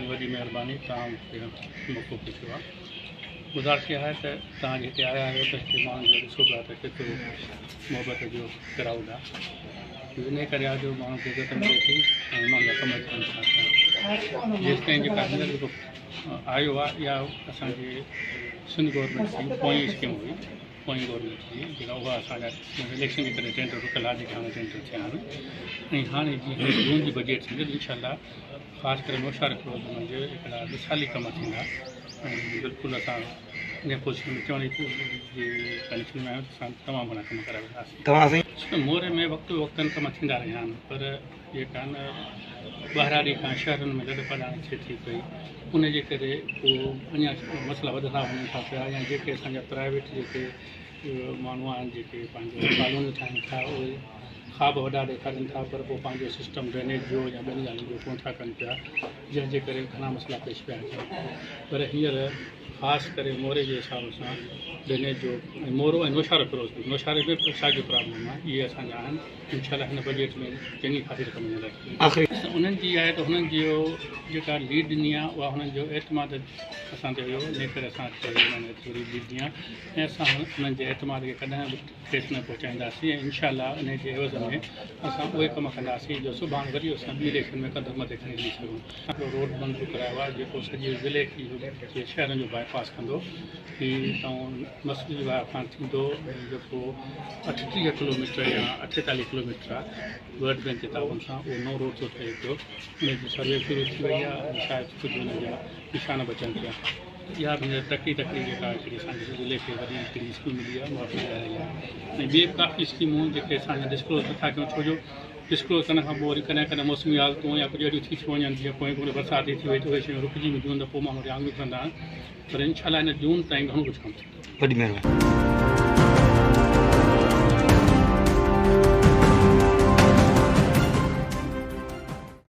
तव्हांजी वॾी महिरबानी तव्हां मौक़ो पुछियो आहे गुज़ारिश इहा आहे त तव्हां हिते आया आहियो त हिते माण्हुनि खे ॾिसो पिया त केतिरो मुहबत जो क्राउड आहे इन करे आहे जो माण्हू खे इज़त मिले थी ऐं उन्हनि जा कम थियनि था जेसिताईं जेका हींअर जेको आयो आहे इहा असांजे सिंध गवर्नमेंट जी पोईं स्कीम हुई पोईं गवर्नमेंट जी जेका उहा असांजा इलेक्शन जे करे टेंडर रुकल आहे जेके हाणे टेंडर थिया आहिनि ऐं हाणे जीअं जून जी बजट थींदी इनशाला ख़ासि करे नौशार फिरोज़ हुननि जे हिकिड़ा मिसाली कम थींदा ऐं बिल्कुलु असां इन पोज़ीशन में चवण जी कंडीशन में आहियूं असां तमामु घणा कम कराए वेंदासीं मोरे में वक़्तु वक़्तनि कम थींदा रहिया आहिनि पर जेका न ॿाहिरां खां शहरनि में गॾु पढ़ाइण थिए थी पई उनजे करे पोइ अञा मसइला वधंदा वञनि था पिया या जेके असांजा प्राइवेट जेके माण्हू आहिनि जेके पंहिंजो कॉलोनी ठाहिनि था उहे ख़्वाब वॾा ॾेखारनि था पर पोइ पंहिंजो सिस्टम ड्रेनेज जो या ॿियनि ॻाल्हियुनि जो कोन था कनि पिया जंहिंजे करे घणा मसइला पेश पिया अचनि पर हींअर ख़ासि करे मोरे जे हिसाब सां ड्रेनेज जो मोरो ऐं नौशार फिरोज़ नौशारे में साॻियो प्रॉब्लम आहे इहे असांजा आहिनि इनशाला हिन बजट में चङी ख़ातिर रक़म मिलंदी उन्हनि जी आहे त हुननि जो जेका लीड ॾिनी आहे उहा हुननि जो एतमाद असां ते हुयो इन करे असां थोरी लीड ॾिनी आहे ऐं असां हुननि जे एतमाद खे कॾहिं बि ठेस न पहुचाईंदासीं ऐं इनशाला इन जे एवज़ में असां उहे कम कंदासीं जो सुभाणे वरी असां ॿी इलेक्शन में कदम मथे खणी हली सघूं हिकिड़ो रोड मंज़ूर करायो आहे जेको सॼे ज़िले खे शहरनि जो बाईपास कंदो ही ऐं मस्जिद खां थींदो जेको 38 किलोमीटर या 48 किलोमीटर आहे वर्ल्ड बैंक जे ताबनि सां उहो नओं रोड थो ठहे पियो उनजी सर्वे शुरू थी वई आहे ऐं शायदि कुझु हुन जा निशान बचनि पिया इहा बि तकड़ी जेका हिकिड़ी असांजे ज़िले खे वॾी हिकिड़ी स्कीम मिली आहे उहा रही आहे ऐं ॿिए बि काफ़ी स्कीमूं जेके असांजा डिस्क्लोज़ नथा कयूं छो जो डिस्क्लोज़ करण खां पोइ वरी कॾहिं कॾहिं मौसमी हालतूं या कुझु अहिड़ियूं थी वञनि जीअं पोइ बरसाति थी वई त उहे शयूं रुकिजी वेंदियूं त पोइ माण्हू आङुरियूं कंदा आहिनि पर इनशाला हिन जून ताईं घणो कुझु कमु थींदो वॾी महिरबानी